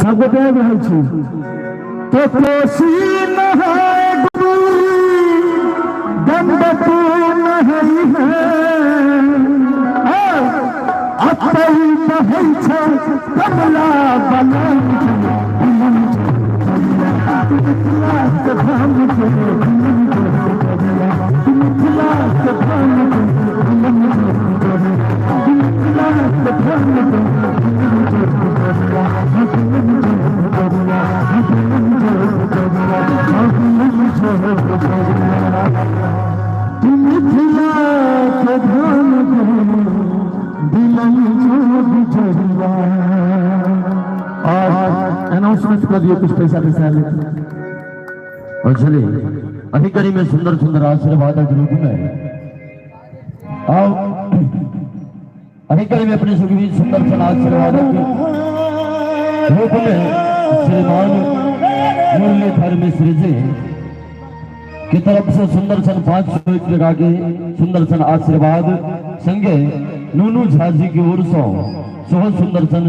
सब गोटे आबि रहल छी तो कोसी नहाय दंडपूर्ण है अतई कहै छै कमला बनल मिथिला के धाम के मिथिला के धाम मिथिला के धाम अनाउंसमेंट कर दिए कुछ पैसा लेते और चले अधिकारी में सुंदर सुंदर आशीर्वाद के रूप में आओ अधिकारी में अपने सुखी सुंदर सन आशीर्वाद के रूप में श्रीमान मुरलीधर मिश्र जी की तरफ से सुंदर सन 500 लगा के सुंदर सन आशीर्वाद संगे नूनू झा जी की ओर से सुंदर सन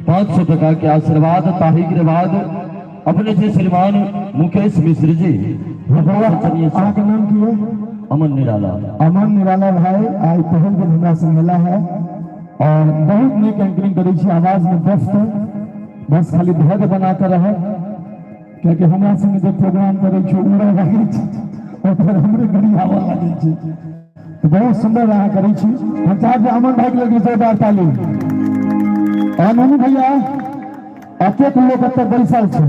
500 टका के आशीर्वाद ताही के बाद अपने से श्रीमान मुकेश मिश्र जी आपका नाम की है? अमन निराला भाई आज पहल के धंधा से मिला है और बहुत नीक एंकरिंग करी छी आवाज में बस खाली धैर्य बनाकर रहे क्योंकि हमारा संग जो प्रोग्राम करे छी उड़े लगे छी और फिर हमरे गड़ी हवा लगे छी तो बहुत सुंदर रहा करी छी हम चाहे अमन भाई के लगे जोरदार ताली और ननू भैया अतेक लोग एतऽ बैसल छै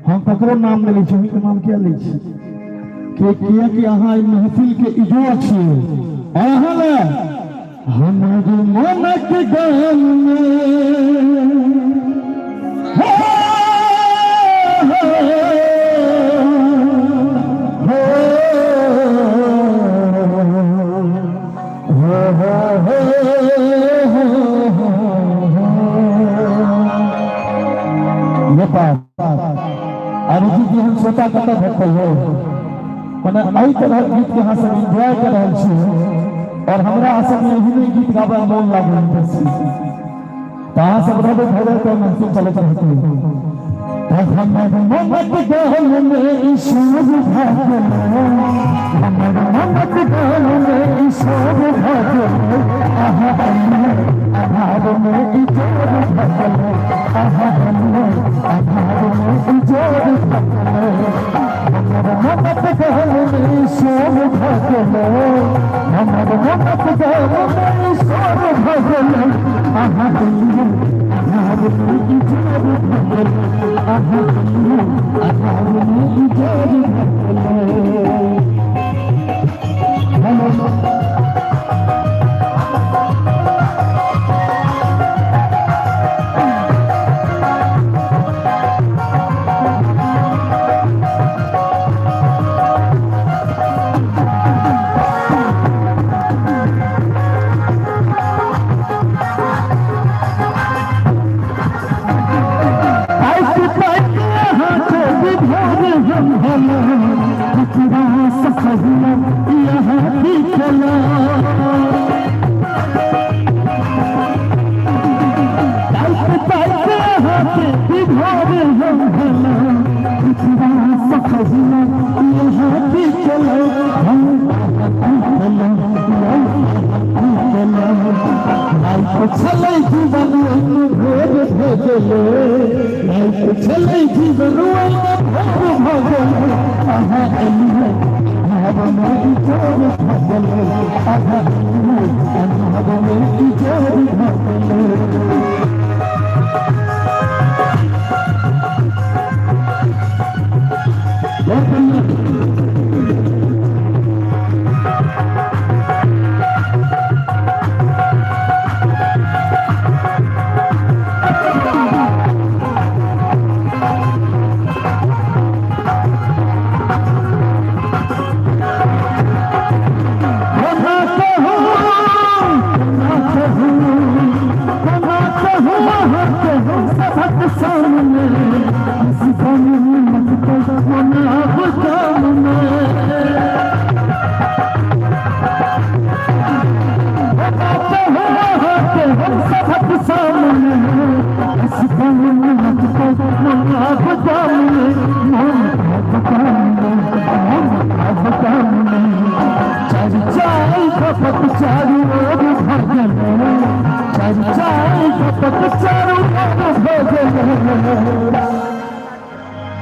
हम ककरो नाम ले छी के नाम किया ले छी के कि अहाँ ई महफिल के इजोर छियै अहाँ ले हमर मनक गान में जी हम श्रोता कत भेटते हो मने एहि तरह गीत के हम एंजॉय कर रहल छी और हमरा असल में यही गीत गाबे मोन लागल छै त अहाँ सब रहबे भरे तो महसूस चलत रहते हमर मनक गान में ईश्वर भाग्य हमर मनक गान में ईश्वर भाग्य आधार में ईश्वर भाग्य आधार में ईश्वर भाग्य हमर मनक गान में ईश्वर भाग्य हमर मनक गान में ईश्वर भाग्य आधार में ईश्वर भाग्य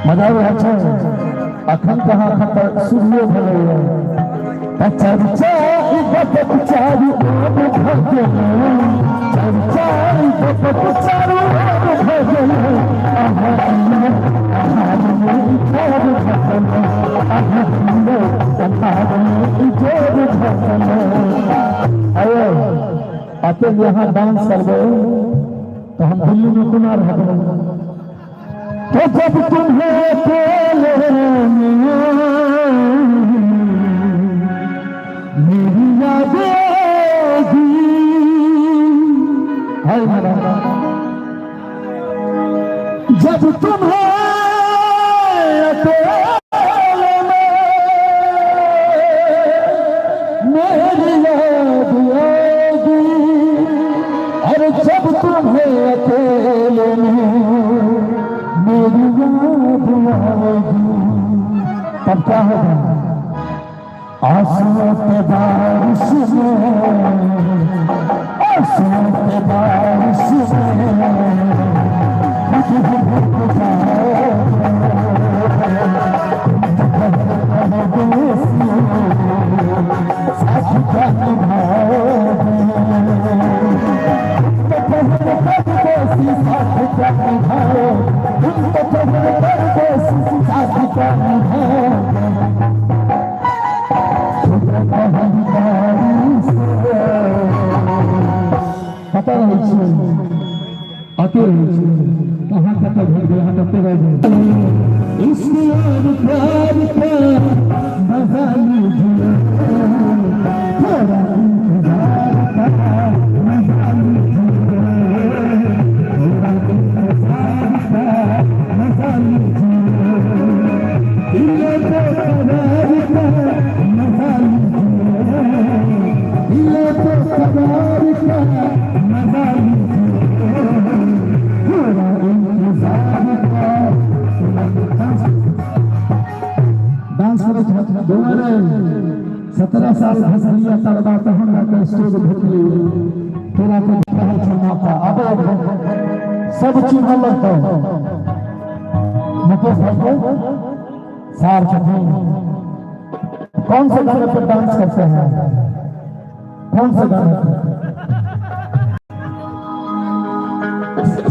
मजा भी अच्छा अखन कहाँ खतर सूर्य भले चर्चा चारू आते यहाँ डांस कर गए तो हम दिल्ली में कुना रह गए। तो जब तुम्हें अकेले मेरी याद आएगी, जब तुम्हें अकेले मेरी याद आएगी, और जब तुम्हें अकेले मेरी याद आएगी, तब क्या होगा? आंसुओं के बारिश में, आंसुओं के बारिश में पता नहीं अकेले कहाँ कत भर गया करते रह इस प्यार का मजा लीजिए, थोड़ा इंतजार का मजा लीजिए, थोड़ा इंतजार का मजा लीजिए, दिल को करार का मजा लीजिए, दिल को करार का मजा लीजिए, डांस करे दोबारा 17 साल हंसलिया तलबा तो हम का स्टेज भेटली तोरा को कहल छमा का अब सब चीज न लगता मुकेश भाई को सार छथिन कौन से गाने पर डांस करते हैं, कौन से गाने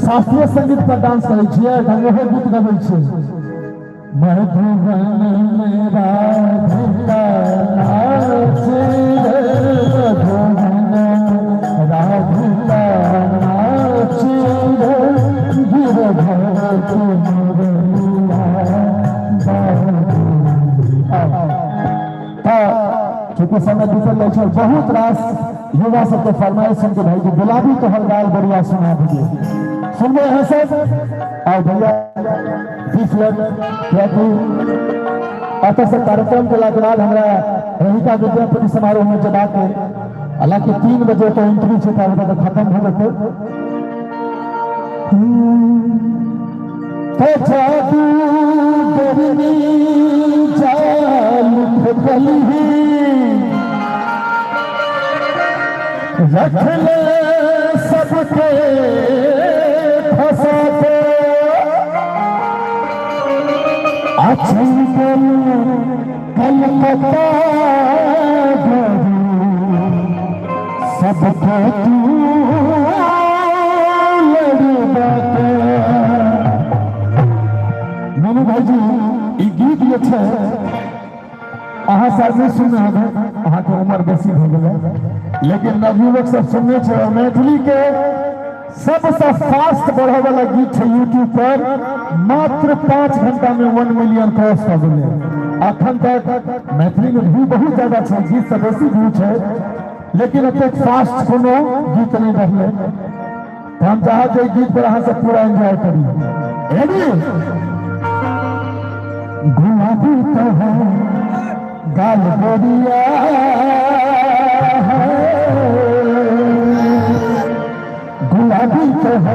शास्त्रीय संगीत पर डांस करे छियै, ढंगे गीत गबै छै। मधुबन में राधिका नाचे रे, मधुबन राधिका नाचे रे, गिरधर के मुरलिया चूँकि समय बीतल रहे छै, बहुत रास युवा सबके फरमाइश सुन के भाई जी गुलाबी तो हलगाल बढ़िया सुना दीजिए, सुनबे हैं सब। और भैया 20 लोग अतः से कार्यक्रम के बाद हमारा रहिका विद्यापति समारोह में जब आते, हालांकि 3 बजे तो एंट्री से तो खत्म हो गए तो जादू गर्मी जाल गली रख ले सबके फंसा के, अच्छी कलकत्ता सबके तू लड़बा के। मनु भाई जी ई गीत जे छै अहाँ सब नहीं सुने हैं, अहाँ के उम्र बेसी हो गए, लेकिन नवयुवक सब सुनने छै। और मैथिली के सबसे फास्ट बढ़े वाला गीत है यूट्यूब पर, मात्र 5 घंटा में 1 मिलियन क्रॉस कर दिले। अखन तक मैथिली में व्यू बहुत ज्यादा है, गीत से बेसी व्यू है, लेकिन अत फास्ट कोनो गीत नहीं रहले। तो हम चाहते गीत पर अहाँ सब पूरा एंजॉय करिए। गुलाबी तो है गाल गोरिया गुलाबी तो है